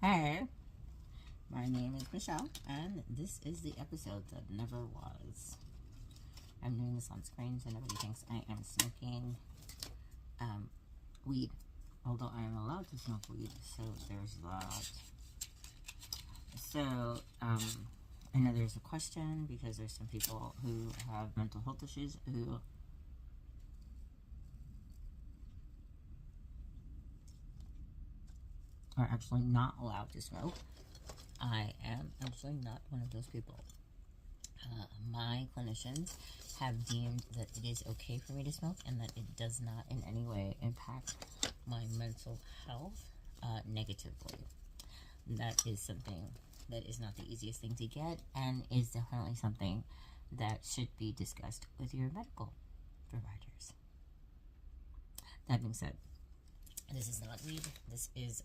Hey, my name is Michelle, and this is the episode that never was. I'm doing this on screen so nobody thinks I am smoking weed, although I am allowed to smoke weed, so there's that. So, I know there's a question because there's some people who have mental health issues who are actually not allowed to smoke. I am actually not one of those people. My clinicians have deemed that it is okay for me to smoke and that it does not in any way impact my mental health negatively. That is something that is not the easiest thing to get and is definitely something that should be discussed with your medical providers. That being said, this is not weed. This is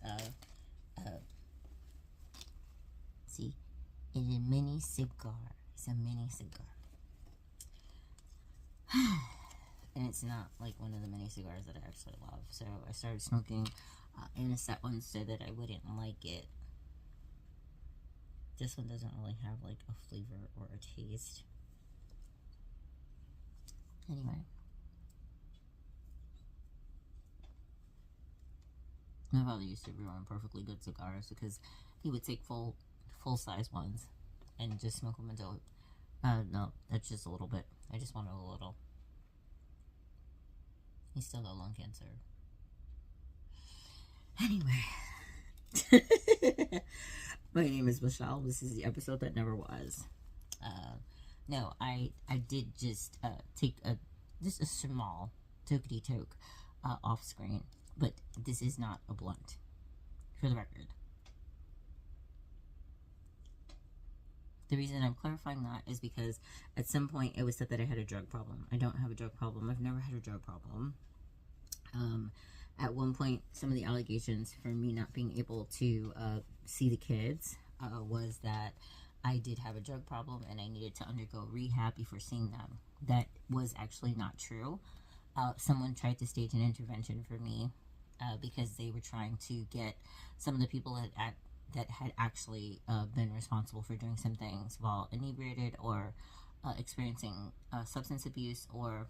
see, it is a mini cigar. It's a mini cigar. And it's not like one of the mini cigars that I actually love. So I started smoking Anisette ones so that I wouldn't like it. This one doesn't really have like a flavor or a taste. Anyway. My father used to ruin perfectly good cigars because he would take full size ones and just smoke them until no, that's just a little bit. I just wanted a little. He still got lung cancer. Anyway. My name is Michelle. This is the episode that never was. No, I did just take just a small tokety toke off screen, but this is not a blunt, for the record. The reason I'm clarifying that is because at some point it was said that I had a drug problem. I don't have a drug problem. I've never had a drug problem. At one point, some of the allegations for me not being able to see the kids was that I did have a drug problem and I needed to undergo rehab before seeing them. That was actually not true. Someone tried to stage an intervention for me because they were trying to get some of the people that had actually been responsible for doing some things while inebriated or experiencing substance abuse or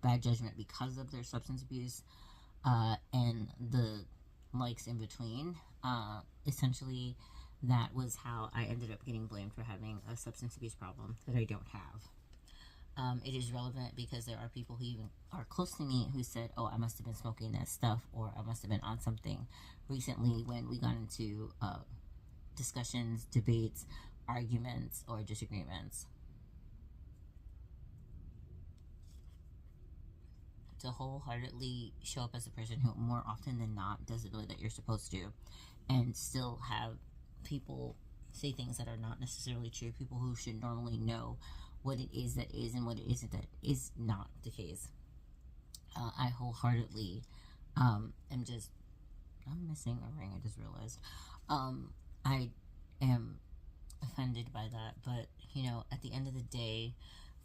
bad judgment because of their substance abuse and the likes in between. Essentially, that was how I ended up getting blamed for having a substance abuse problem that I don't have. It is relevant because there are people who even are close to me who said, oh, I must have been smoking that stuff, or I must have been on something recently when we got into discussions, debates, arguments, or disagreements. To wholeheartedly show up as a person who more often than not does the way that you're supposed to, and still have people say things that are not necessarily true, people who should normally know what it is that is and what it isn't that is not the case. I wholeheartedly am just, I'm missing a ring, I just realized. I am offended by that, but you know, at the end of the day,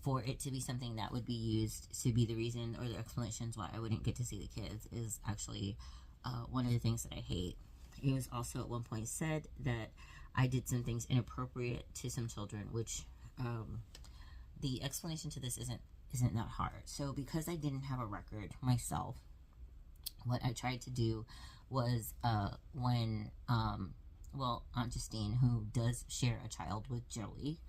for it to be something that would be used to be the reason or the explanations why I wouldn't get to see the kids is actually one of the things that I hate. It was also at one point said that I did some things inappropriate to some children, which the explanation to this isn't that hard. So because I didn't have a record myself, what I tried to do was when Aunt Justine, who does share a child with Joey,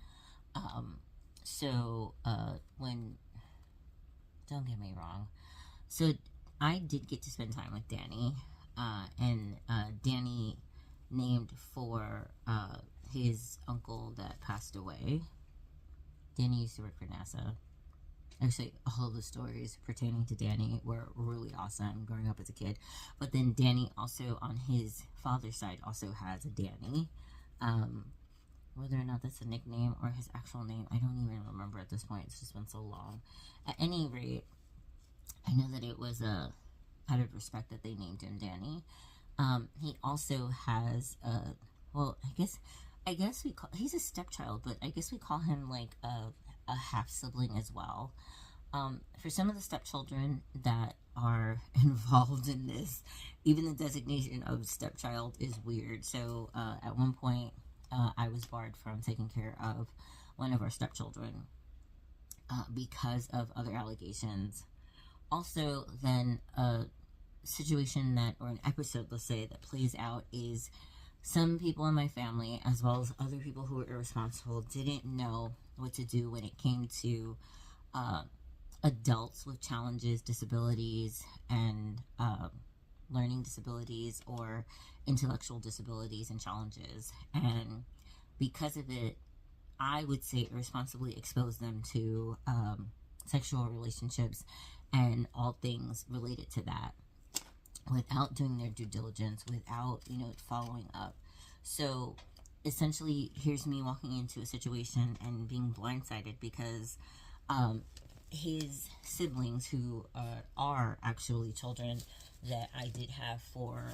when, don't get me wrong, so I did get to spend time with Danny, and Danny named for his uncle that passed away. Danny used to work for NASA. Actually, all of the stories pertaining to Danny were really awesome growing up as a kid. But then Danny also, on his father's side, also has a Danny. Whether or not that's a nickname or his actual name, I don't even remember at this point. It's just been so long. At any rate, I know that it was out of respect that they named him Danny. He also has I guess he's a stepchild, but I guess we call him like a half sibling as well. For some of the stepchildren that are involved in this. Even the designation of stepchild is weird. So at one point, I was barred from taking care of one of our stepchildren because of other allegations. Also, then a situation that, or an episode, let's say, that plays out is some people in my family, as well as other people who were irresponsible, didn't know what to do when it came to adults with challenges, disabilities, and learning disabilities or intellectual disabilities and challenges. And because of it, I would say irresponsibly expose them to sexual relationships and all things related to that without doing their due diligence, without, following up. So essentially, here's me walking into a situation and being blindsided because his siblings, who are actually children that I did have for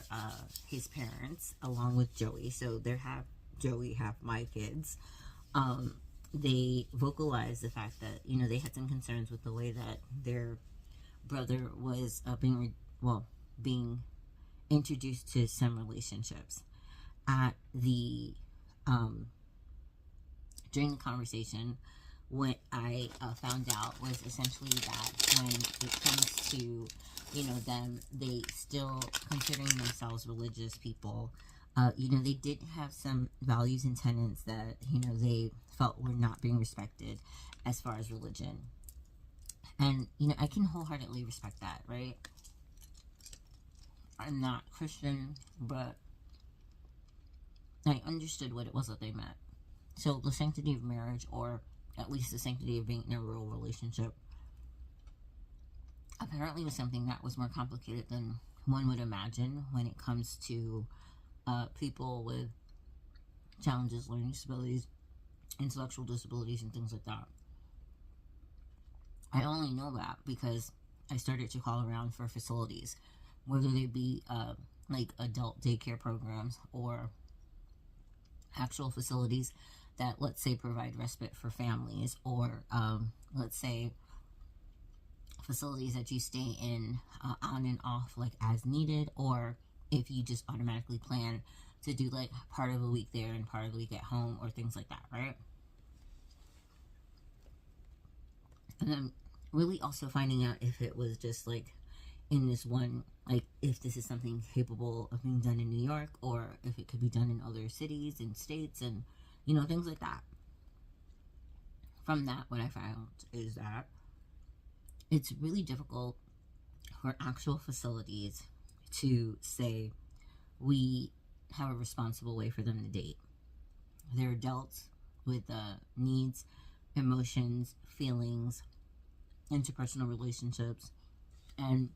his parents, along with Joey. So they're half Joey, half my kids. They vocalized the fact that, they had some concerns with the way that their brother was being introduced to some relationships. At the during the conversation, what I found out was essentially that when it comes to, them, they still considering themselves religious people, they did have some values and tenets that, they felt were not being respected as far as religion. And, I can wholeheartedly respect that, right? I'm not Christian, but I understood what it was that they meant. So the sanctity of marriage, or at least the sanctity of being in a real relationship, apparently was something that was more complicated than one would imagine when it comes to people with challenges, learning disabilities, intellectual disabilities, and things like that. I only know that because I started to call around for facilities, whether they be like adult daycare programs or actual facilities that, let's say, provide respite for families, or let's say facilities that you stay in on and off, like as needed, or if you just automatically plan to do like part of a week there and part of the week at home, or things like that, right? And then really also finding out if it was just like in this one, like if this is something capable of being done in New York, or if it could be done in other cities and states, and things like that. From that, what I found is that it's really difficult for actual facilities to say we have a responsible way for them to date. They're adults with needs, emotions, feelings, interpersonal relationships, and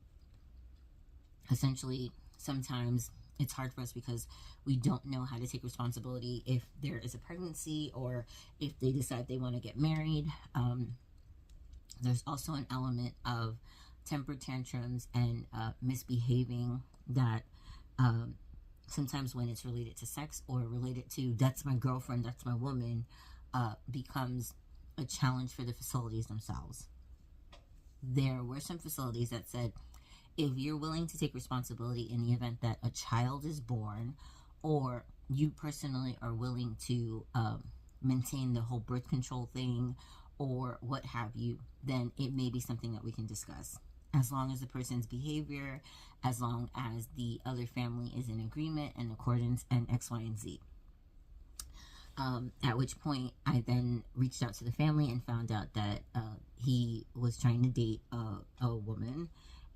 essentially sometimes it's hard for us because we don't know how to take responsibility if there is a pregnancy, or if they decide they want to get married. There's also an element of temper tantrums and misbehaving that sometimes, when it's related to sex or related to that's my girlfriend, that's my woman, becomes a challenge for the facilities themselves. There were some facilities that said, if you're willing to take responsibility in the event that a child is born, or you personally are willing to maintain the whole birth control thing, or what have you, then it may be something that we can discuss. As long as the person's behavior, as long as the other family is in agreement and accordance, and X, Y, and Z. At which point, I then reached out to the family and found out that he was trying to date a woman,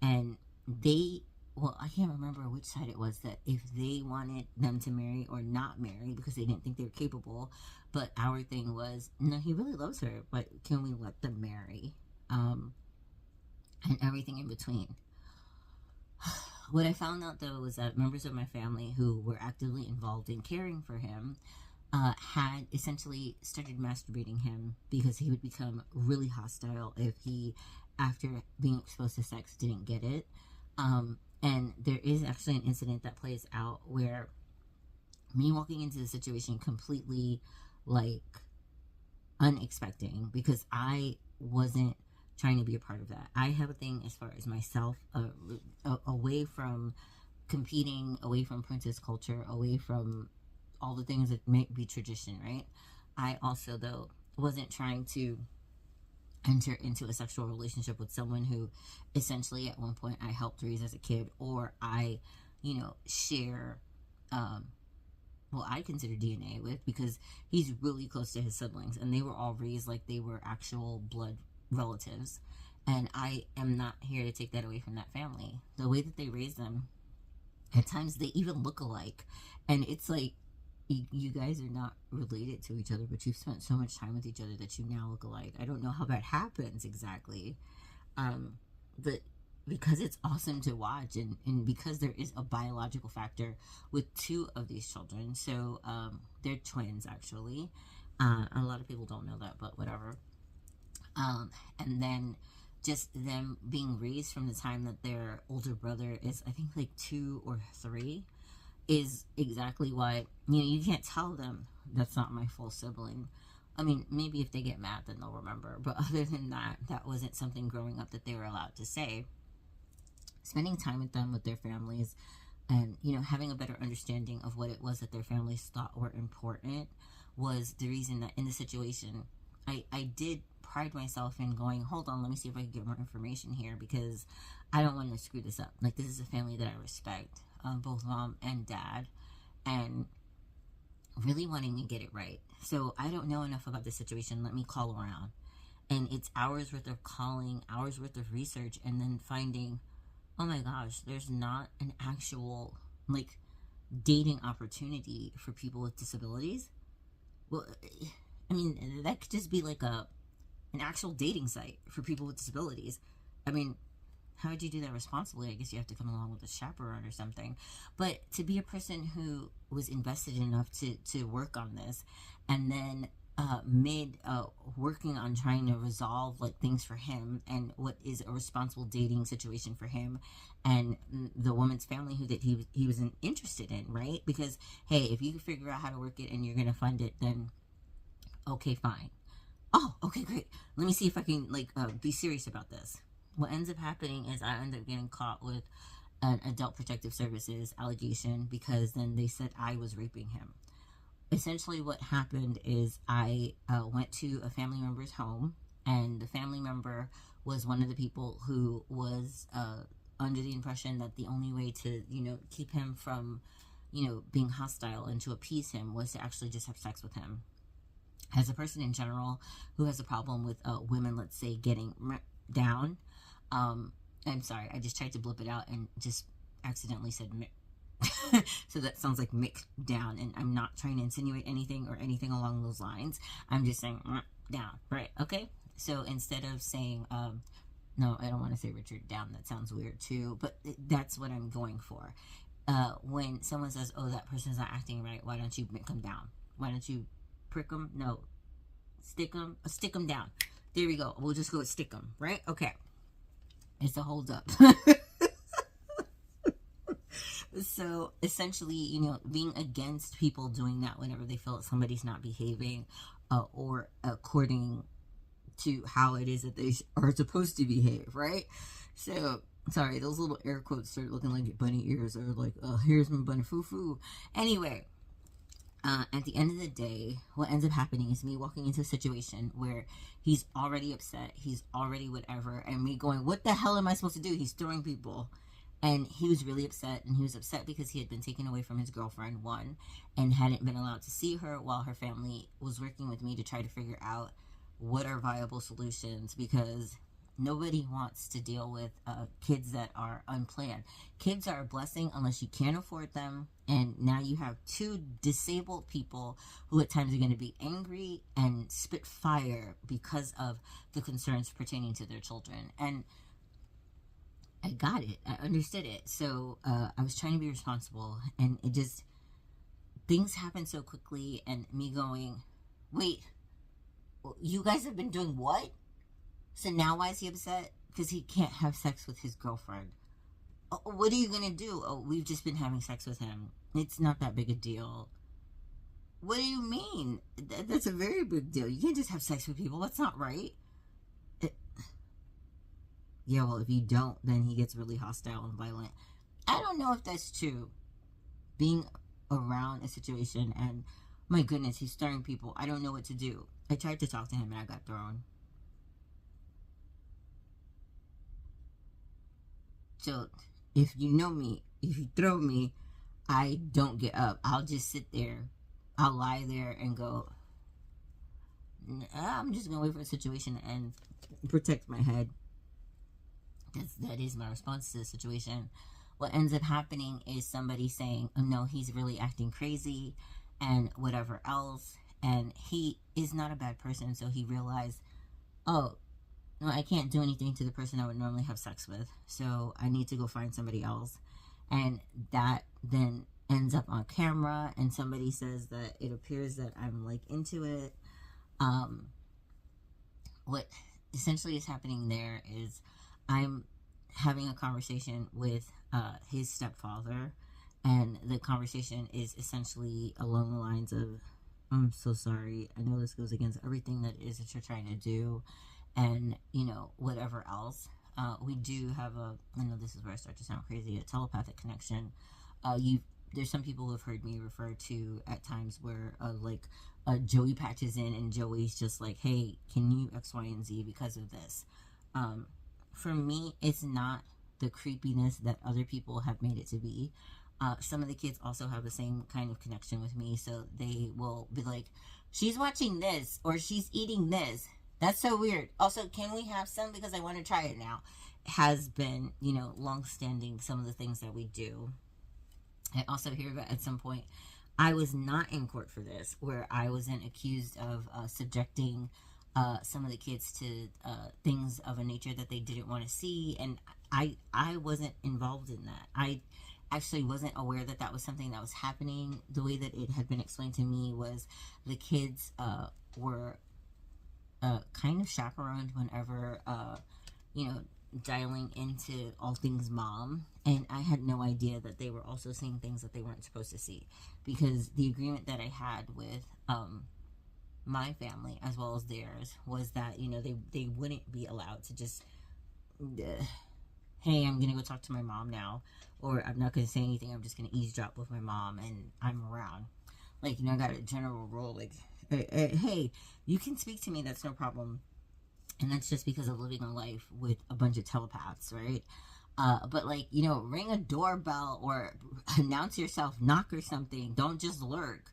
and I can't remember which side it was, that if they wanted them to marry or not marry because they didn't think they were capable. But our thing was, no, he really loves her, but can we let them marry? And everything in between. What I found out, though, was that members of my family who were actively involved in caring for him had essentially started masturbating him, because he would become really hostile if he, after being exposed to sex, didn't get it. And there is actually an incident that plays out where me walking into the situation completely, like, unexpected, because I wasn't trying to be a part of that. I have a thing as far as myself, away from competing, away from princess culture, away from all the things that may be tradition, right? I also, though, wasn't trying to enter into a sexual relationship with someone who essentially at one point I helped raise as a kid, or I, share, well, I consider DNA with, because he's really close to his siblings and they were all raised like they were actual blood relatives. And I am not here to take that away from that family. The way that they raise them, at times they even look alike. And it's like, you guys are not related to each other, but you've spent so much time with each other that you now look alike. I don't know how that happens exactly. But because it's awesome to watch, and because there is a biological factor with two of these children. So they're twins, actually. A lot of people don't know that, but whatever. And then just them being raised from the time that their older brother is, I think, like 2 or 3, is exactly why, you can't tell them that's not my full sibling. I mean, maybe if they get mad, then they'll remember. But other than that, that wasn't something growing up that they were allowed to say. Spending time with them, with their families, and, having a better understanding of what it was that their families thought were important was the reason that in the situation, I did pride myself in going, hold on, let me see if I can get more information here, because I don't want to screw this up. Like, this is a family that I respect, both mom and dad, and really wanting to get it right. So I don't know enough about the situation. Let me call around. And it's hours worth of calling, hours worth of research, and then finding, oh my gosh, there's not an actual, like, dating opportunity for people with disabilities. Well, I mean, that could just be like an actual dating site for people with disabilities. I mean, how would you do that responsibly? I guess you have to come along with a chaperone or something. But to be a person who was invested enough to work on this, and then working on trying to resolve like things for him and what is a responsible dating situation for him and the woman's family who that he wasn't interested in, right? Because hey, if you can figure out how to work it and you're gonna fund it, then okay, fine. Oh, okay, great. Let me see if I can be serious about this. What ends up happening is I end up getting caught with an adult protective services allegation, because then they said I was raping him. Essentially what happened is I went to a family member's home, and the family member was one of the people who was under the impression that the only way to, keep him from, being hostile and to appease him was to actually just have sex with him. As a person in general who has a problem with women, let's say, getting down, I'm sorry, I just tried to blip it out and just accidentally said so that sounds like Mick down, and I'm not trying to insinuate anything or anything along those lines. I'm just saying down, right? Okay, so instead of saying no, I don't want to say Richard down, that sounds weird too, but that's what I'm going for. When someone says, oh, that person's not acting right, why don't you Mick them down? Why don't you prick them? No, stick them down. There we go. We'll just go with stick them, right? Okay, it's a hold up. So essentially, being against people doing that whenever they feel that somebody's not behaving or according to how it is that they are supposed to behave, right? So, sorry, those little air quotes started looking like bunny ears, or like, here's my bunny foo-foo. Anyway, at the end of the day, what ends up happening is me walking into a situation where he's already upset, he's already whatever, and me going, what the hell am I supposed to do? He's throwing people. And he was really upset, and he was upset because he had been taken away from his girlfriend, one, and hadn't been allowed to see her while her family was working with me to try to figure out what are viable solutions, because nobody wants to deal with kids that are unplanned. Kids are a blessing unless you can't afford them, and now you have 2 disabled people who at times are going to be angry and spit fire because of the concerns pertaining to their children. And I got it. I understood it. So I was trying to be responsible, and it just, things happen so quickly, and me going, wait, you guys have been doing what? So now why is he upset? Because he can't have sex with his girlfriend. Oh, what are you going to do? Oh, we've just been having sex with him. It's not that big a deal. What do you mean? That's a very big deal. You can't just have sex with people. That's not right. yeah, well, if you don't, then he gets really hostile and violent. I don't know if that's true. Being around a situation and my goodness, he's stirring people. I don't know what to do. I tried to talk to him and I got thrown. So if you know me, if you throw me, I don't get up. I'll just sit there. I'll lie there and go, I'm just going to wait for a situation and protect my head. That is my response to the situation. What ends up happening is somebody saying, oh, no, he's really acting crazy and whatever else. And he is not a bad person. So he realized, oh, no, I can't do anything to the person I would normally have sex with. So I need to go find somebody else. And that then ends up on camera. And somebody says that it appears that I'm like into it. What essentially is happening there is I'm having a conversation with his stepfather, and the conversation is essentially along the lines of, I'm so sorry, I know this goes against everything that it is that you're trying to do, and whatever else. We do have I know this is where I start to sound crazy, a telepathic connection. There's some people who have heard me refer to at times where Joey patches in and Joey's just like, hey, can you X, Y, and Z because of this? For me, it's not the creepiness that other people have made it to be. Some of the kids also have the same kind of connection with me, so they will be like, she's watching this or she's eating this. That's so weird. Also, can we have some because I want to try it now? Has been, long-standing, some of the things that we do. I also hear that at some point I was not in court for this, where I wasn't accused of subjecting some of the kids to things of a nature that they didn't want to see, and I wasn't involved in that. I actually wasn't aware that that was something that was happening. The way that it had been explained to me was the kids were kind of chaperoned whenever dialing into all things mom, and I had no idea that they were also seeing things that they weren't supposed to see, because the agreement that I had with my family as well as theirs was that they wouldn't be allowed to just hey, I'm gonna go talk to my mom now, or I'm not gonna say anything, I'm just gonna eavesdrop with my mom and I'm around. I got a general rule, hey, you can speak to me, that's no problem. And that's just because of living a life with a bunch of telepaths, right? But ring a doorbell or announce yourself, knock or something. Don't just lurk.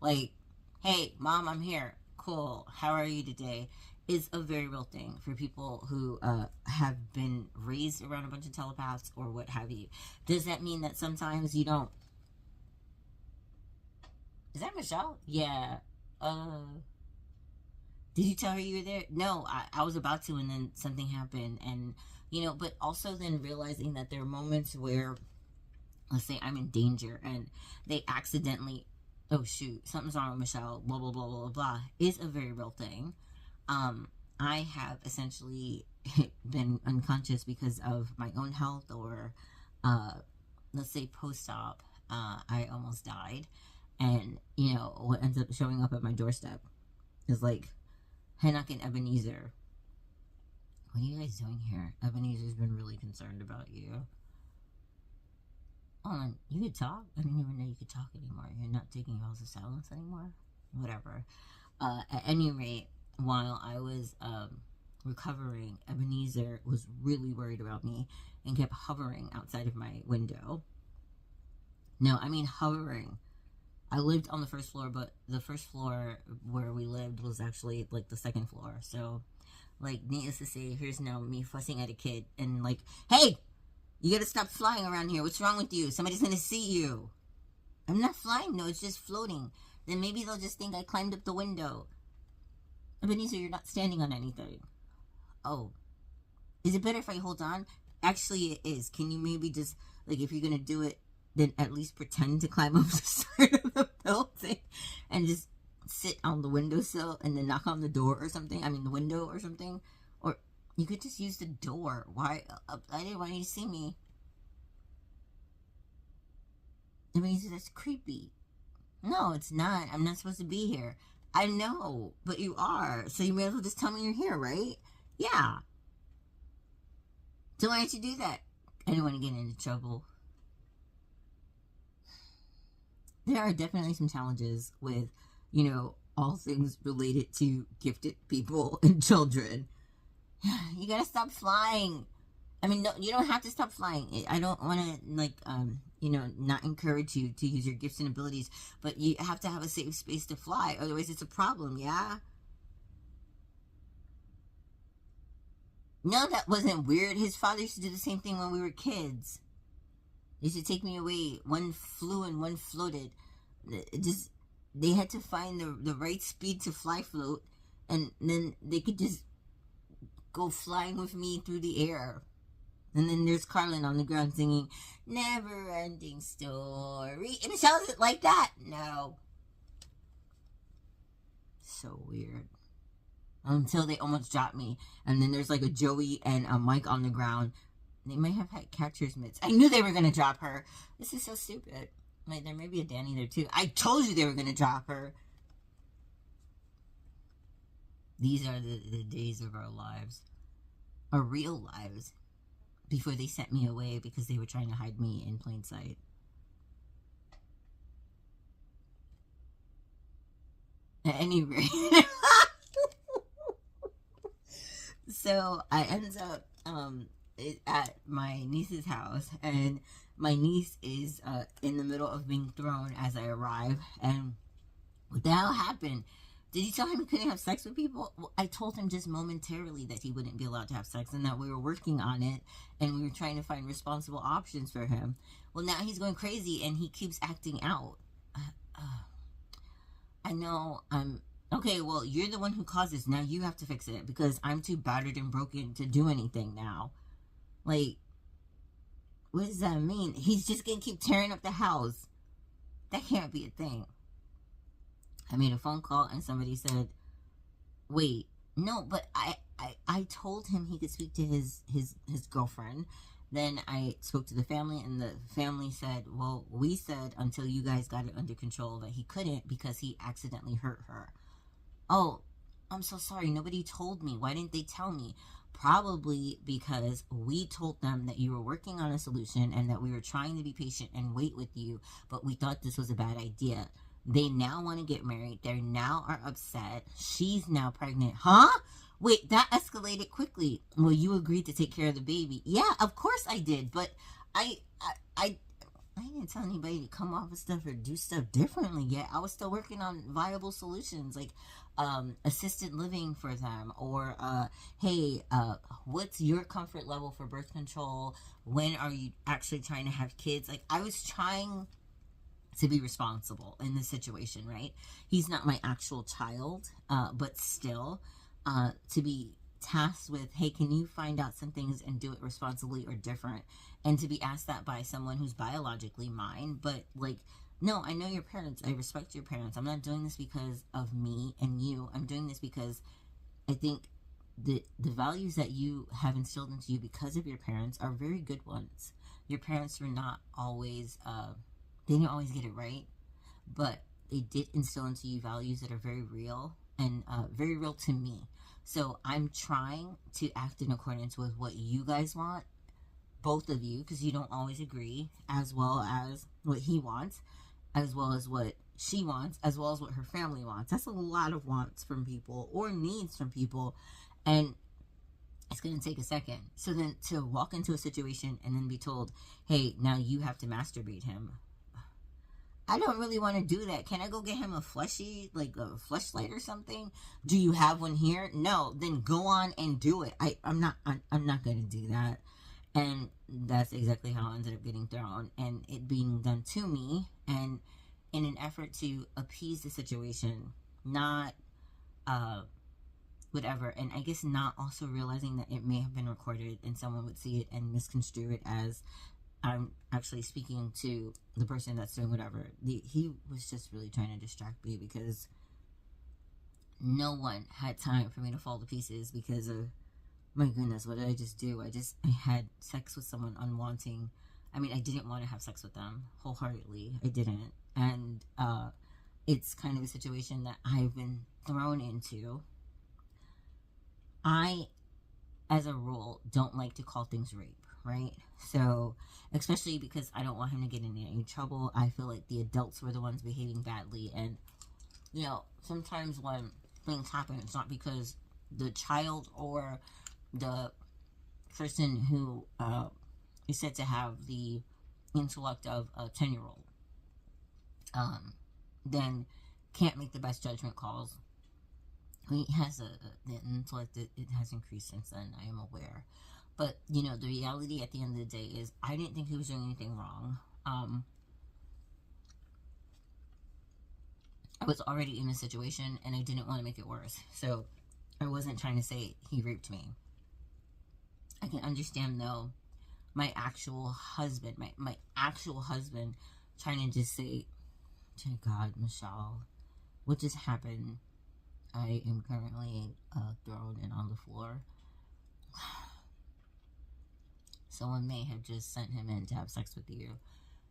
Hey, mom, I'm here. Cool. How are you today? Is a very real thing for people who have been raised around a bunch of telepaths or what have you. Does that mean that sometimes you don't? Is that Michelle? Yeah. Did you tell her you were there? No, I was about to, and then something happened. And, but also then realizing that there are moments where, let's say I'm in danger and they accidentally, oh shoot, something's wrong with Michelle, blah, blah, blah, blah, blah, is a very real thing. I have essentially been unconscious because of my own health, or, let's say post-op, I almost died. And, what ends up showing up at my doorstep is Henoch and Ebenezer, what are you guys doing here? Ebenezer's been really concerned about you. Oh, you could talk? I didn't even know you could talk anymore. You're not taking vows of silence anymore? Whatever. At any rate, while I was recovering, Ebenezer was really worried about me and kept hovering outside of my window. No, I mean hovering. I lived on the first floor, but the first floor where we lived was actually the second floor. So needless to say, here's now me fussing at a kid and hey, you gotta stop flying around here. What's wrong with you? Somebody's gonna see you. I'm not flying, no, it's just floating. Then maybe they'll just think I climbed up the window. Ebenezer, you're not standing on anything. Oh, is it better if I hold on? Actually, it is. Can you maybe just, if you're gonna do it, then at least pretend to climb up the side of the building and just sit on the windowsill and then knock on the door or something. I mean, the window or something. Or you could just use the door. Why? I didn't want you to see me. I mean, that's creepy. No, it's not. I'm not supposed to be here. I know, but you are. So you may as well just tell me you're here, right? Yeah. So why didn't you do that? I didn't want to get into trouble. There are definitely some challenges with, all things related to gifted people and children. You gotta stop flying. I mean, no, you don't have to stop flying. I don't want to, not encourage you to use your gifts and abilities, but you have to have a safe space to fly. Otherwise, it's a problem, yeah? No, that wasn't weird. His father used to do the same thing when we were kids. They used to take me away. One flew and one floated. It just, they had to find the right speed to fly float, and then they could just go flying with me through the air. And then there's Carlin on the ground singing Never Ending Story. And Michelle, is it like that? No. So weird. Until they almost dropped me. And then there's like a Joey and a Mike on the ground. They might have had catcher's mitts. I knew they were going to drop her. This is so stupid. Like, there may be a Danny there too. I told you they were going to drop her. These are the days of our lives. Our real lives. Before they sent me away because they were trying to hide me in plain sight. At any rate. So I ends up at my niece's house, and my niece is in the middle of being thrown as I arrive. And what the hell happened? Did you tell him he couldn't have sex with people? Well, I told him just momentarily that he wouldn't be allowed to have sex and that we were working on it and we were trying to find responsible options for him. Well, now he's going crazy and he keeps acting out. I know I'm... Okay, well, you're the one who caused this. Now you have to fix it because I'm too battered and broken to do anything now. Like, what does that mean? He's just going to keep tearing up the house. That can't be a thing. I made a phone call and somebody said, wait, no, but I told him he could speak to his girlfriend. Then I spoke to the family and the family said, well, we said until you guys got it under control that he couldn't because he accidentally hurt her. Oh, I'm so sorry. Nobody told me. Why didn't they tell me? Probably because we told them that you were working on a solution and that we were trying to be patient and wait with you, but we thought this was a bad idea. They now want to get married. They now are upset. She's now pregnant. Huh? Wait, that escalated quickly. Well, you agreed to take care of the baby. Yeah, of course I did. But I didn't tell anybody to come off of stuff or do stuff differently yet. I was still working on viable solutions like assisted living for them, or hey, what's your comfort level for birth control? When are you actually trying to have kids? Like, I was trying to be responsible in this situation, right? He's not my actual child, but still, to be tasked with, hey, can you find out some things and do it responsibly or different? And to be asked that by someone who's biologically mine, but like, no, I know your parents. I respect your parents. I'm not doing this because of me and you. I'm doing this because I think the values that you have instilled into you because of your parents are very good ones. Your parents were not always, they didn't always get it right, but they did instill into you values that are very real and very real to me. So I'm trying to act in accordance with what you guys want, both of you, because you don't always agree, as well as what he wants, as well as what she wants, as well as what her family wants. That's a lot of wants from people or needs from people, and it's going to take a second. So then to walk into a situation and then be told, hey, now you have to masturbate him. I don't really want to do that. Can I go get him a fleshy, like a fleshlight or something? Do you have one here? No. Then go on and do it. I'm not going to do that. And that's exactly how I ended up getting thrown and it being done to me. And in an effort to appease the situation, not whatever. And I guess not also realizing that it may have been recorded and someone would see it and misconstrue it as I'm actually speaking to the person that's doing whatever. He was just really trying to distract me because no one had time for me to fall to pieces because of, my goodness, what did I just do? I had sex with someone unwanting. I mean, I didn't want to have sex with them wholeheartedly. I didn't. And it's kind of a situation that I've been thrown into. I as a rule, don't like to call things rape, right? So, especially because I don't want him to get in any trouble. I feel like the adults were the ones behaving badly. And, you know, sometimes when things happen, it's not because the child or the person who is said to have the intellect of a 10-year-old then can't make the best judgment calls. He has the intellect, it has increased since then, I am aware. But, you know, the reality at the end of the day is I didn't think he was doing anything wrong. I was already in a situation and I didn't want to make it worse. So I wasn't trying to say he raped me. I can understand, though, my actual husband, my actual husband trying to just say, dear God, Michelle, what just happened? I am currently thrown and on the floor. Someone may have just sent him in to have sex with you.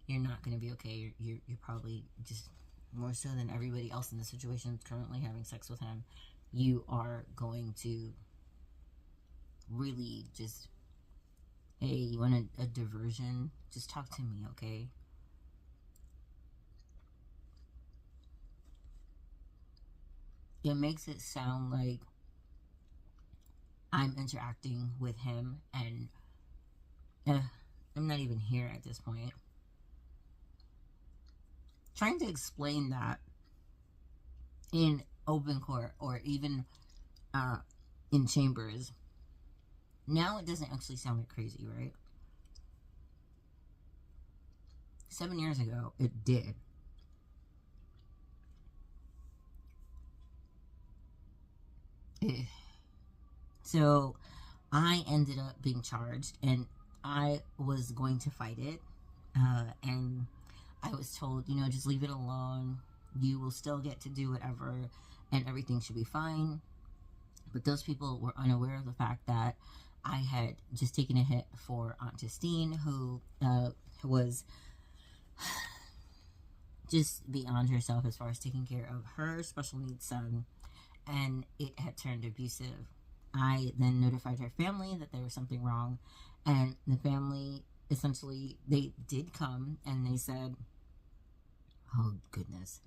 You're not going to be okay. You're probably just more so than everybody else in the situation currently having sex with him. You are going to really just, hey, you want a diversion? Just talk to me, okay? It makes it sound like I'm interacting with him and I'm not even here at this point. Trying to explain that in open court or even in chambers, now it doesn't actually sound like crazy, right? 7 years ago, it did. So I ended up being charged and I was going to fight it. And I was told, you know, just leave it alone. You will still get to do whatever and everything should be fine. But those people were unaware of the fact that I had just taken a hit for Aunt Justine, who was just beyond herself as far as taking care of her special needs son, and it had turned abusive. I then notified her family that there was something wrong, and the family essentially, they did come and they said, oh goodness,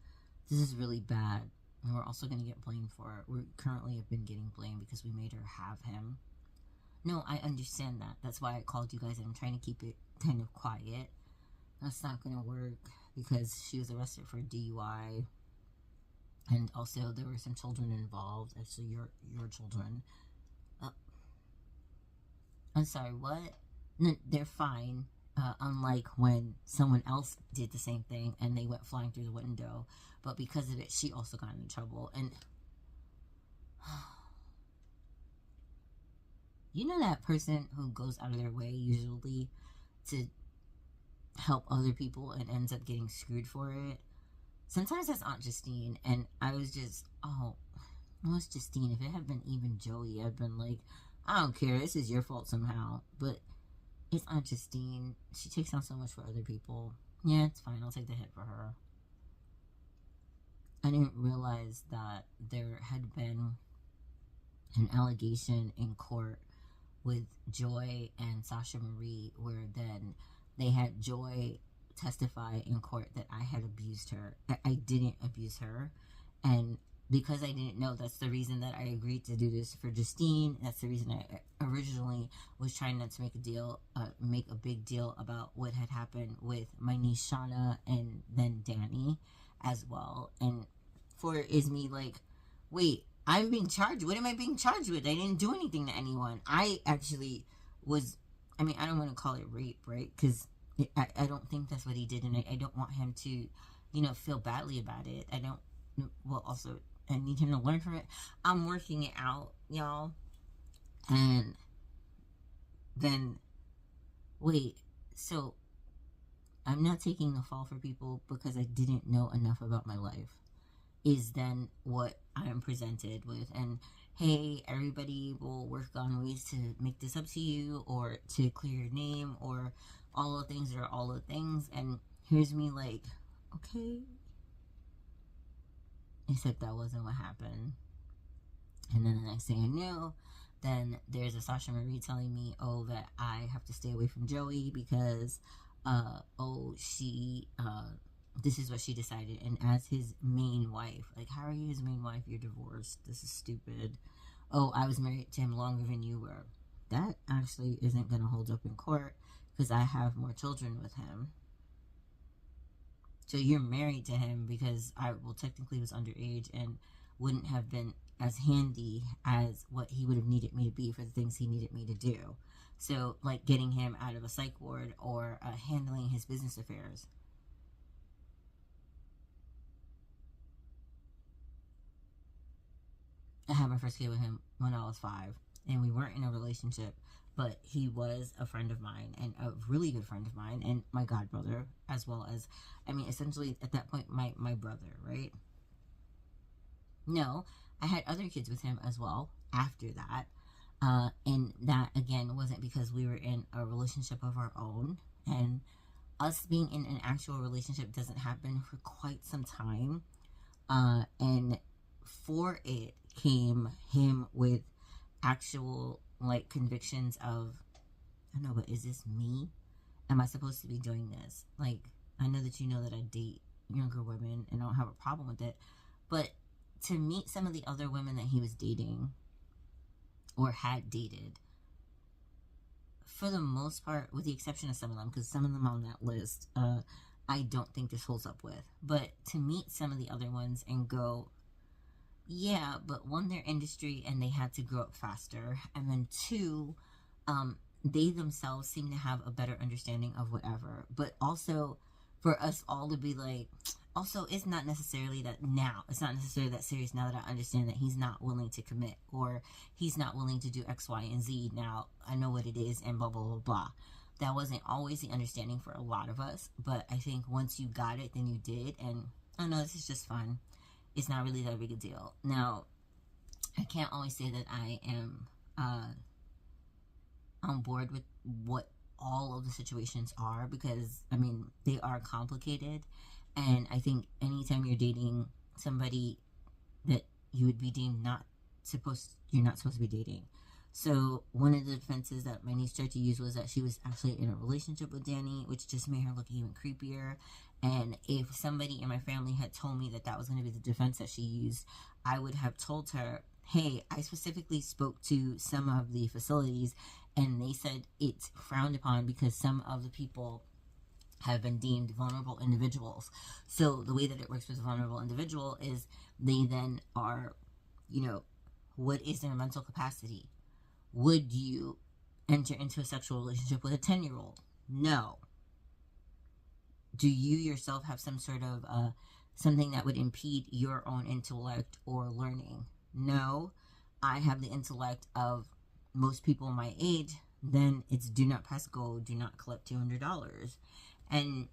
this is really bad, and we're also going to get blamed for it. We currently have been getting blamed because we made her have him. No, I understand that. That's why I called you guys and I'm trying to keep it kind of quiet. That's not going to work because she was arrested for DUI. And also there were some children involved. Actually, your children. I'm sorry, what? No, they're fine. Unlike when someone else did the same thing and they went flying through the window. But because of it, she also got into trouble. And you know that person who goes out of their way usually to help other people and ends up getting screwed for it? Sometimes that's Aunt Justine. And I was just, oh, well, it's Justine. If it had been even Joey, I'd been like, I don't care, this is your fault somehow. But it's Aunt Justine. She takes on so much for other people. Yeah, it's fine, I'll take the hit for her. I didn't realize that there had been an allegation in court with Joy and Sasha Marie, where then they had Joy testify in court that I had abused her. I didn't abuse her. And because I didn't know, that's the reason that I agreed to do this for Justine. That's the reason I originally was trying not to make a big deal about what had happened with my niece Shauna and then Danny as well. And for it is me like, wait, I'm being charged. What am I being charged with? I didn't do anything to anyone. I actually was, I mean, I don't want to call it rape, right? Because I don't think that's what he did. And I don't want him to, you know, feel badly about it. I don't, well, also, I need him to learn from it. I'm working it out, y'all. And then, wait, so I'm not taking the fall for people because I didn't know enough about my life, is then what I am presented with. And hey, everybody will work on ways to make this up to you or to clear your name or all the things that are all the things. And here's me like, okay, except that wasn't what happened. And then the next thing I knew, Then there's a Sasha Marie telling me, oh, that I have to stay away from Joey because, this is what she decided. And as his main wife, like, how are you his main wife? You're divorced. This is stupid. Oh, I was married to him longer than you were. That actually isn't going to hold up in court because I have more children with him. So you're married to him because I, well, technically was underage and wouldn't have been as handy as what he would have needed me to be for the things he needed me to do. So, like getting him out of a psych ward or handling his business affairs. I had my first kid with him when I was 5, and we weren't in a relationship, but he was a friend of mine and a really good friend of mine and my godbrother, as well as, I mean, essentially at that point, my brother, right? No, I had other kids with him as well after that. And that, again, wasn't because we were in a relationship of our own. And us being in an actual relationship doesn't happen for quite some time. And for it came him with actual, like, convictions of, I don't know, but is this me? Am I supposed to be doing this? Like, I know that you know that I date younger women and I don't have a problem with it. But to meet some of the other women that he was dating or had dated, for the most part, with the exception of some of them, because some of them on that list, I don't think this holds up with. But to meet some of the other ones and go, yeah, but one, their industry and they had to grow up faster. And then two, they themselves seem to have a better understanding of whatever. But also for us all to be like, also, it's not necessarily that now. It's not necessarily that serious now that I understand that he's not willing to commit or he's not willing to do X, Y, and Z. Now, I know what it is and blah, blah, blah, blah. That wasn't always the understanding for a lot of us. But I think once you got it, then you did. And, oh no, this is just fun. It's not really that big a deal. Now, I can't always say that I am on board with what all of the situations are because, I mean, they are complicated. And I think anytime you're dating somebody that you would be deemed you're not supposed to be dating. So one of the defenses that my niece tried to use was that she was actually in a relationship with Danny, which just made her look even creepier. And if somebody in my family had told me that that was going to be the defense that she used, I would have told her, hey, I specifically spoke to some of the facilities and they said it's frowned upon because some of the people have been deemed vulnerable individuals. So the way that it works with a vulnerable individual is they then are, what is their mental capacity? Would you enter into a sexual relationship with a 10-year-old? No. Do you yourself have some sort of something that would impede your own intellect or learning? No. I have the intellect of most people my age. Then it's do not pass go, do not collect $200. And,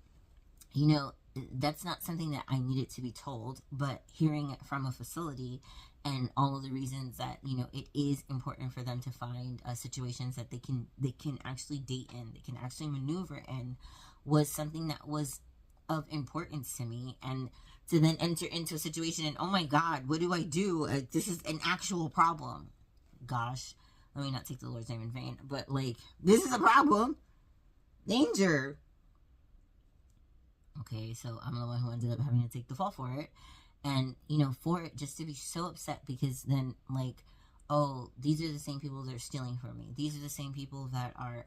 that's not something that I needed to be told, but hearing it from a facility and all of the reasons that, it is important for them to find situations that they can actually date in, they can actually maneuver in, was something that was of importance to me. And to then enter into a situation and, oh my God, what do I do? This is an actual problem. Gosh, let me not take the Lord's name in vain, but this is a problem. Danger. Okay, so I'm the one who ended up having to take the fall for it. And, for it just to be so upset because then, oh, these are the same people that are stealing from me. These are the same people that are,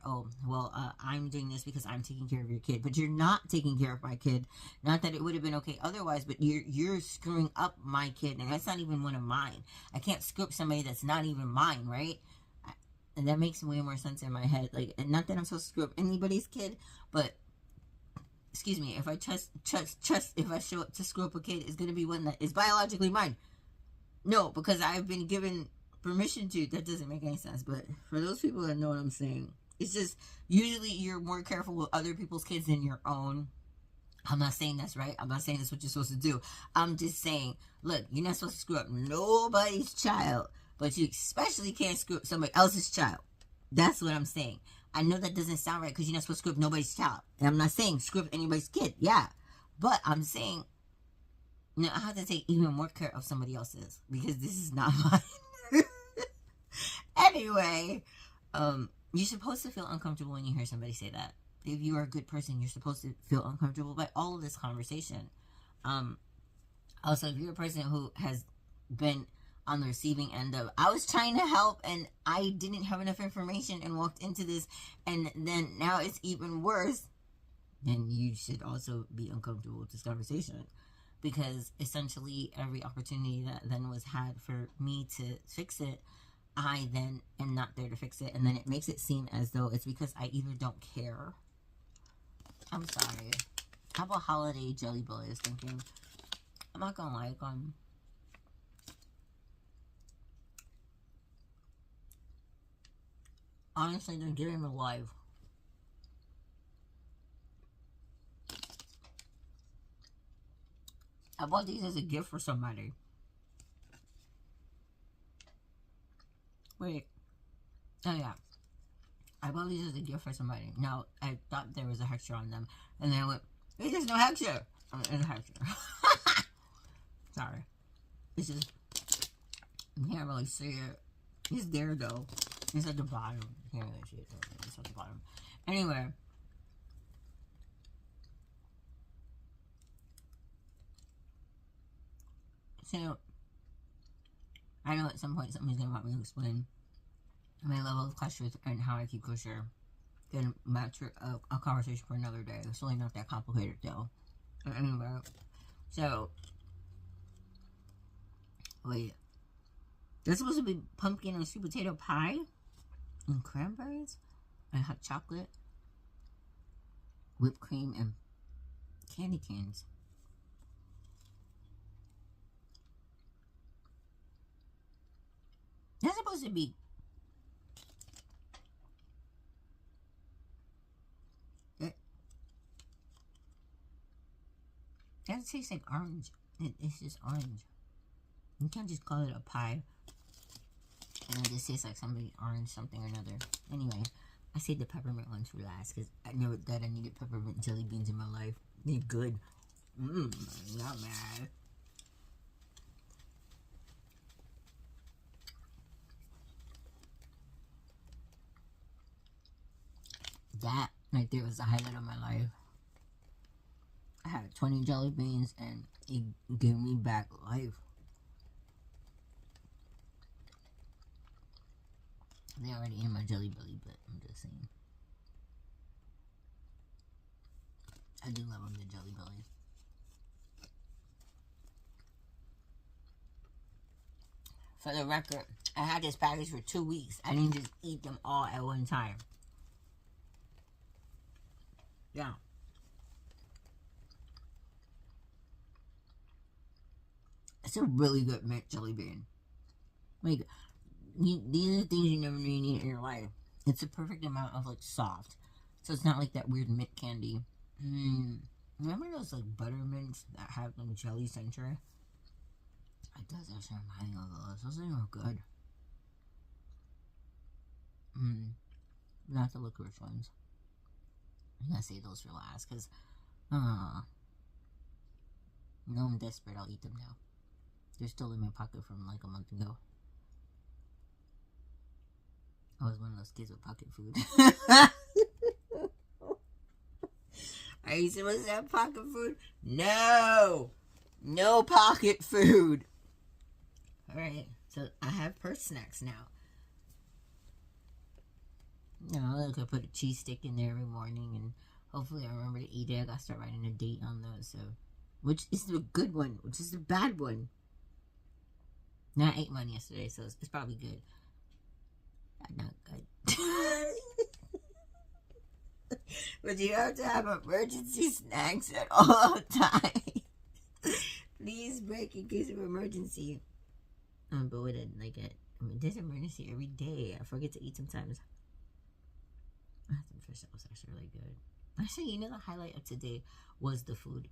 I'm doing this because I'm taking care of your kid. But you're not taking care of my kid. Not that it would have been okay otherwise, but you're screwing up my kid. And that's not even one of mine. I can't screw up somebody that's not even mine, right? And that makes way more sense in my head. And not that I'm supposed to screw up anybody's kid, but excuse me, if I if I show up to screw up a kid, it's going to be one that is biologically mine. No, because I've been given permission to. That doesn't make any sense. But for those people that know what I'm saying, it's just usually you're more careful with other people's kids than your own. I'm not saying that's right. I'm not saying that's what you're supposed to do. I'm just saying, look, you're not supposed to screw up nobody's child, but you especially can't screw up somebody else's child. That's what I'm saying. I know that doesn't sound right because you're not supposed to screw up nobody's child. And I'm not saying screw up anybody's kid. Yeah. But I'm saying, I have to take even more care of somebody else's because this is not mine. Anyway, you're supposed to feel uncomfortable when you hear somebody say that. If you are a good person, you're supposed to feel uncomfortable by all of this conversation. Also, if you're a person who has been on the receiving end of, I was trying to help and I didn't have enough information and walked into this, and then now it's even worse, then you should also be uncomfortable with this conversation. Because essentially every opportunity that then was had for me to fix it, I then am not there to fix it, and then it makes it seem as though it's because I either don't care. I'm sorry. How about holiday jelly belly is thinking? I'm not gonna like them. Honestly, they're giving me life. I bought these as a gift for somebody. Wait. Oh, yeah. I bought these as a gift for somebody. Now, I thought there was a texture on them. And then I went, hey, there's no texture. There's a texture. Sorry. It's just, you can't really see it. It's there, though. It's at the bottom. You can't really see it, though. It's at the bottom. Anyway. So, I know at some point somebody's going to want me to explain my level of kosher and how I keep kosher. Then match a conversation for another day. It's really not that complicated, though. Anyway, so, wait. There's supposed to be pumpkin and sweet potato pie and cranberries and hot chocolate, whipped cream, and candy canes. That's supposed to be. That tastes like orange. It's just orange. You can't just call it a pie. And it just tastes like somebody orange something or another. Anyway, I saved the peppermint ones for last because I know that I needed peppermint jelly beans in my life. They're good. Not mad. That right there was the highlight of my life. I had 20 jelly beans and it gave me back life. They already in my jelly belly, but I'm just saying. I do love them, the jelly bellies. For the record, I had this package for 2 weeks. I didn't just eat them all at one time. Yeah. It's a really good mint jelly bean. Like, these are the things you never knew you need in your life. It's a perfect amount of, like, soft. So it's not like that weird mint candy. Remember those, like, butter mints that have, like, jelly center? It does actually remind me of those. Those things are good. Not the licorice ones. I'm gonna save those for last, because, no, I'm desperate. I'll eat them now. They're still in my pocket from, like, a month ago. I was one of those kids with pocket food. Are you supposed to have pocket food? No! No pocket food! Alright, so I have purse snacks now. You know, I could put a cheese stick in there every morning, and hopefully I remember to eat it. I gotta start writing a date on those, so. Which is the good one? Which is the bad one? Now, I ate one yesterday, so it's probably good. Not good. But you have to have emergency snacks at all times. Please break in case of emergency. But with it, like, there's emergency every day. I forget to eat sometimes. I had some fish that was actually really good. Actually, you know, the highlight of today was the food.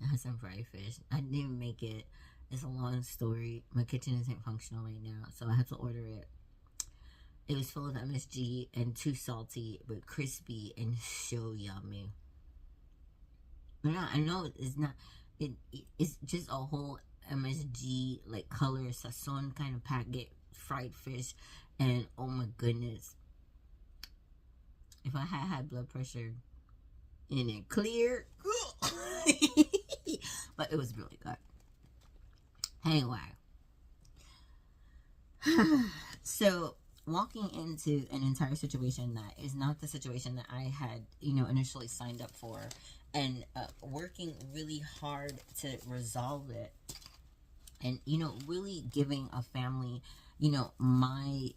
I had some fried fish. I didn't make it. It's a long story. My kitchen isn't functional right now, so I had to order it. It was full of MSG and too salty, but crispy and so yummy. But I know it's not. It's just a whole MSG, like, color sazon kind of packet fried fish, and oh my goodness, if I had high blood pressure and it cleared, but it was really good. Anyway, so walking into an entire situation that is not the situation that I had, initially signed up for, and working really hard to resolve it, and really giving a family, my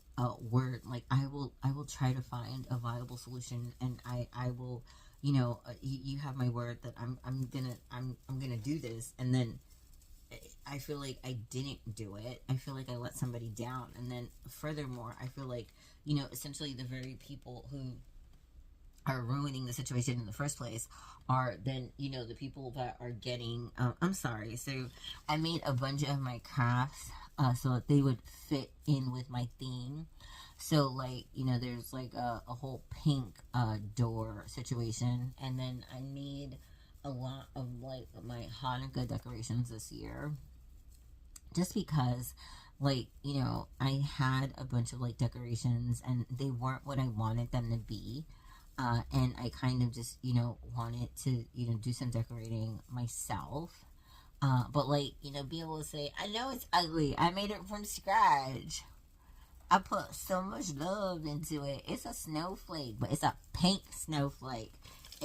word, like I will try to find a viable solution, and I will, you have my word that I'm gonna do this, and then I feel like I didn't do it. I feel like I let somebody down. And then furthermore, I feel like, essentially the very people who are ruining the situation in the first place are then, the people that are getting, I'm sorry. So I made a bunch of my crafts so that they would fit in with my theme. So like, there's like a whole pink door situation. And then I made a lot of like my Hanukkah decorations this year, just because like I had a bunch of like decorations and they weren't what I wanted them to be, and I kind of just wanted to do some decorating myself, but like be able to say, I know it's ugly, I made it from scratch, I put so much love into it, it's a snowflake, but it's a pink snowflake.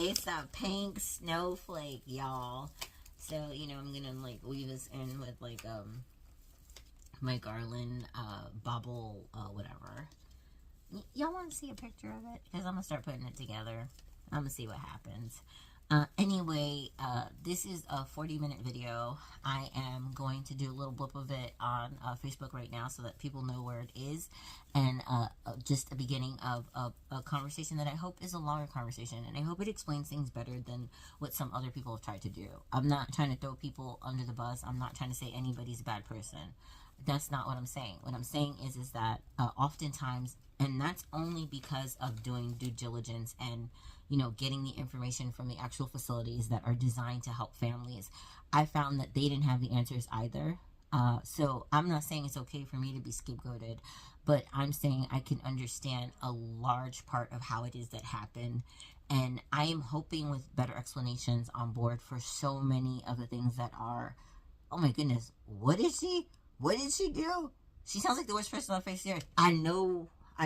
It's a pink snowflake, y'all. So, I'm gonna like weave this in with like my garland, bobble, whatever. Y'all want to see a picture of it? Because I'm gonna start putting it together. I'm gonna see what happens. Anyway, this is a 40-minute video. I am going to do a little blip of it on Facebook right now so that people know where it is, and just a beginning of a conversation that I hope is a longer conversation, and I hope it explains things better than what some other people have tried to do. I'm not trying to throw people under the bus. I'm not trying to say anybody's a bad person. That's not what I'm saying. What I'm saying is that oftentimes, and that's only because of doing due diligence and getting the information from the actual facilities that are designed to help families, I found that they didn't have the answers either. So I'm not saying it's okay for me to be scapegoated, but I'm saying I can understand a large part of how it is that happened. And I am hoping with better explanations on board for so many of the things that are, oh my goodness, what did she do? She sounds like the worst person on the face of the earth. I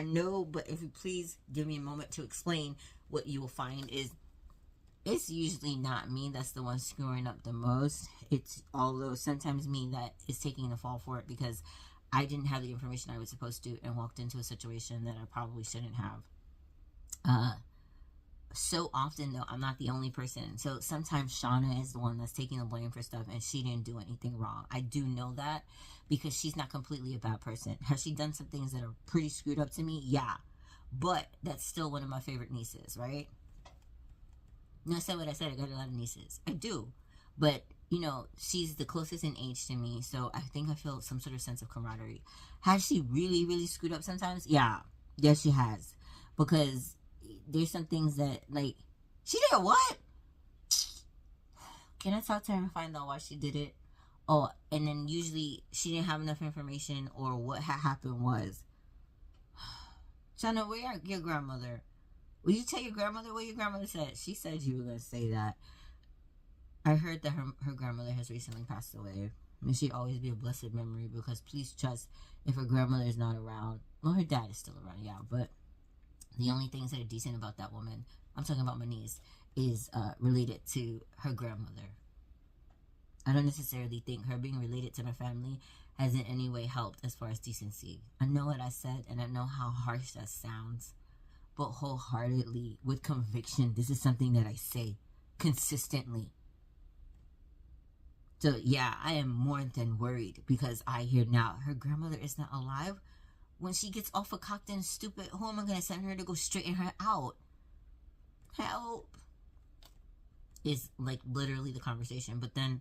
know, but if you please give me a moment to explain, what you will find is it's usually not me that's the one screwing up the most. It's although sometimes me that is taking the fall for it because I didn't have the information I was supposed to and walked into a situation that I probably shouldn't have. So often though, I'm not the only person. So sometimes Shauna is the one that's taking the blame for stuff and she didn't do anything wrong. I do know that because she's not completely a bad person. Has she done some things that are pretty screwed up to me? Yeah. But that's still one of my favorite nieces, right? No, I said what I said. I got a lot of nieces. I do. But, she's the closest in age to me. So I think I feel some sort of sense of camaraderie. Has she really, really screwed up sometimes? Yeah. Yes, she has. Because there's some things that, like, she did what? Can I talk to her and find out why she did it? Oh, and then usually she didn't have enough information or what had happened was, Shauna, where your grandmother? Will you tell your grandmother what your grandmother said? She said you were going to say that. I heard that her grandmother has recently passed away. May she always be a blessed memory, because please trust, if her grandmother is not around, well, her dad is still around, yeah, but the only things that are decent about that woman, I'm talking about my niece, is related to her grandmother. I don't necessarily think her being related to my family has in any way helped as far as decency. I know what I said, and I know how harsh that sounds, but wholeheartedly, with conviction, this is something that I say consistently. So yeah, I am more than worried because I hear now her grandmother is not alive. When she gets awful cocked and stupid, who am I going to send her to go straighten her out? Help. Is like literally the conversation. But then,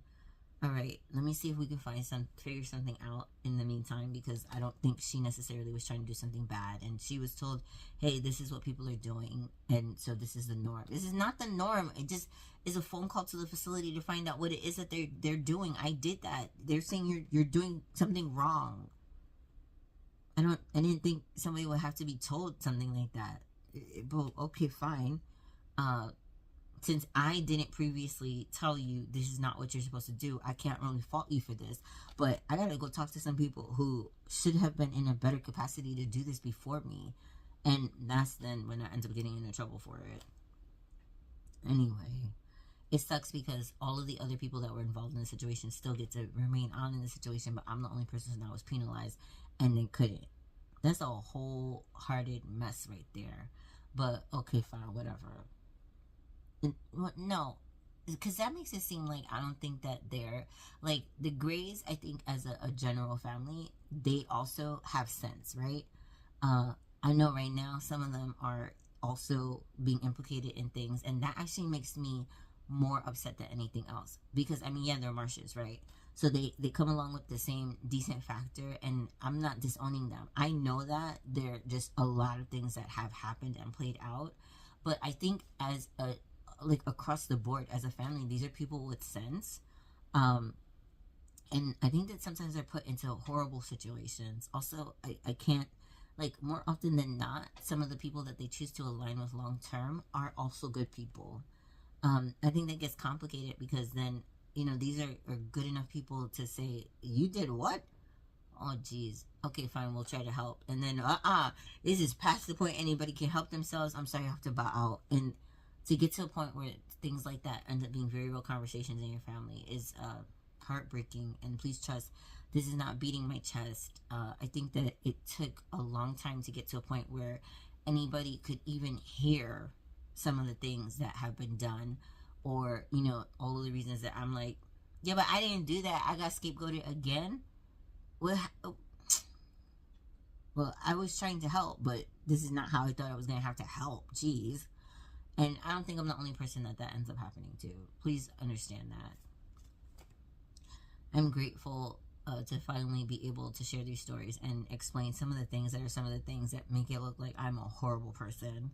all right, let me see if we can figure something out in the meantime, because I don't think she necessarily was trying to do something bad. And she was told, hey, this is what people are doing, and so this is the norm. This is not the norm. It just is a phone call to the facility to find out what it is that they're doing. I did that. They're saying you're doing something wrong. I didn't think somebody would have to be told something like that. But okay, fine. Uh, since I didn't previously tell you this is not what you're supposed to do, I can't really fault you for this. But I gotta go talk to some people who should have been in a better capacity to do this before me. And that's then when I end up getting into trouble for it. Anyway, it sucks because all of the other people that were involved in the situation still get to remain on in the situation, but I'm the only person that was penalized and they couldn't. That's a wholehearted mess right there. But okay, fine, whatever. No, because that makes it seem like I don't think that they're like the Greys. I think as a general family, they also have sense, right? Uh, I know right now some of them are also being implicated in things, and that actually makes me more upset than anything else. Because I mean, yeah, they're Marshes, right? So they come along with the same decent factor, and I'm not disowning them. I know that there are just a lot of things that have happened and played out, but I think as a like across the board as a family, these are people with sense. Um, and I think that sometimes they're put into horrible situations. Also, I can't, like, more often than not, some of the people that they choose to align with long term are also good people. I think that gets complicated because then, these are good enough people to say, you did what? Oh, geez. Okay, fine, we'll try to help. And then, this is past the point anybody can help themselves. I'm sorry, I have to bow out. And to get to a point where things like that end up being very real conversations in your family is heartbreaking. And please trust, this is not beating my chest. I think that it took a long time to get to a point where anybody could even hear some of the things that have been done, or all of the reasons that I'm like, yeah, but I didn't do that, I got scapegoated again. Well, I was trying to help, but this is not how I thought I was going to have to help. Jeez. And I don't think I'm the only person that ends up happening to. Please understand that. I'm grateful to finally be able to share these stories and explain some of the things that are some of the things that make it look like I'm a horrible person.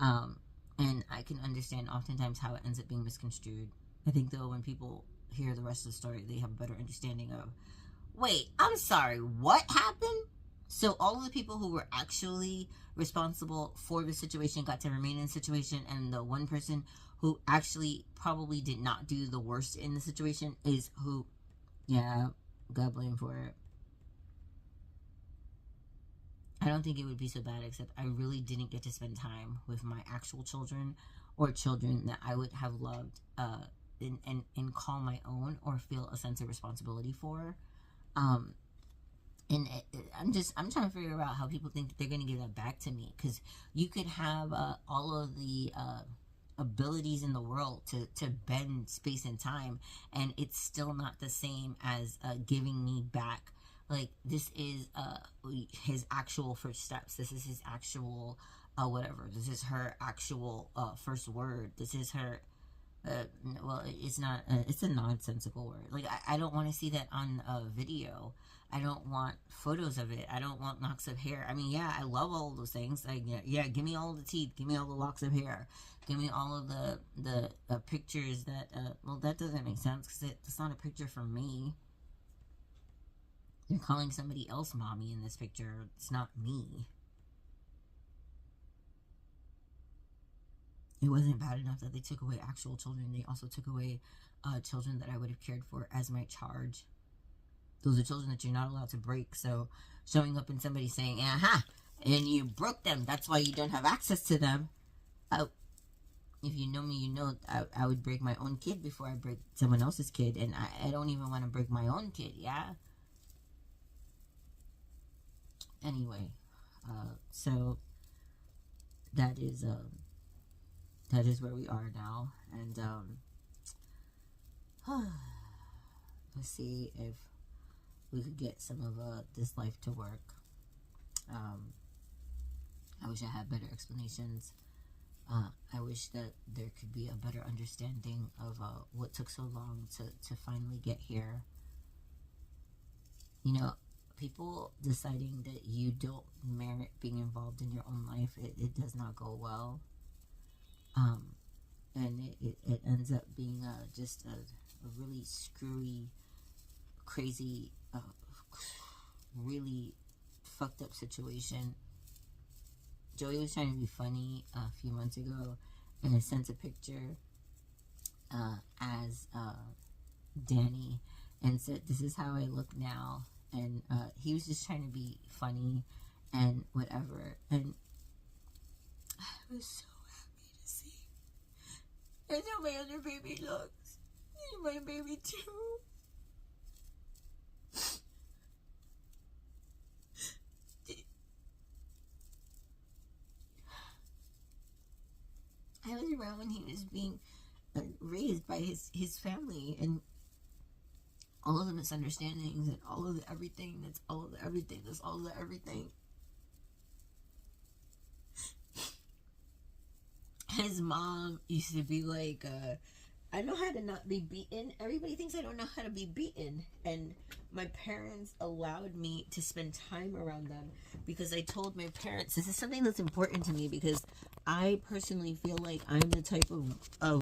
And I can understand oftentimes how it ends up being misconstrued. I think, though, when people hear the rest of the story, they have a better understanding of, wait, I'm sorry, what happened? So all of the people who were actually responsible for the situation got to remain in the situation, and the one person who actually probably did not do the worst in the situation is who, yeah, got blamed for it. I don't think it would be so bad, except I really didn't get to spend time with my actual children or children that I would have loved and call my own or feel a sense of responsibility for. And I'm trying to figure out how people think that they're going to give that back to me, because you could have all of the abilities in the world to bend space and time, and it's still not the same as giving me back. Like, this is his actual first steps. This is his actual whatever. This is her actual first word. This is her well, it's not it's a nonsensical word. Like, I don't want to see that on a video. I don't want photos of it. I don't want locks of hair. I mean, yeah, I love all of those things. Like, yeah, give me all the teeth, give me all the locks of hair, give me all of the pictures that well, that doesn't make sense because it's not a picture for me. You're calling somebody else mommy in this picture. It's not me. It wasn't bad enough that they took away actual children. They also took away children that I would have cared for as my charge. Those are children that you're not allowed to break. So showing up and somebody saying, aha, and you broke them, that's why you don't have access to them. Oh, if you know me, you know I would break my own kid before I break someone else's kid. And I don't even want to break my own kid, yeah? Anyway, so that is where we are now. And let's see if we could get some of this life to work. I wish I had better explanations. I wish that there could be a better understanding of what took so long to finally get here. People deciding that you don't merit being involved in your own life, it does not go well. And it ends up being just a really screwy, crazy, really fucked up situation. Joey was trying to be funny a few months ago, and I sent a picture as Danny and said, "This is how I look now." And he was just trying to be funny and whatever. And I was so happy to see. That's how my other baby looks. And my baby too. I was around when he was being raised by his family, and all of the misunderstandings and all of the everything, that's all of the everything, that's all of the everything. His mom used to be like, I know how to not be beaten. Everybody thinks I don't know how to be beaten. And my parents allowed me to spend time around them because I told my parents, this is something that's important to me because I personally feel like I'm the type of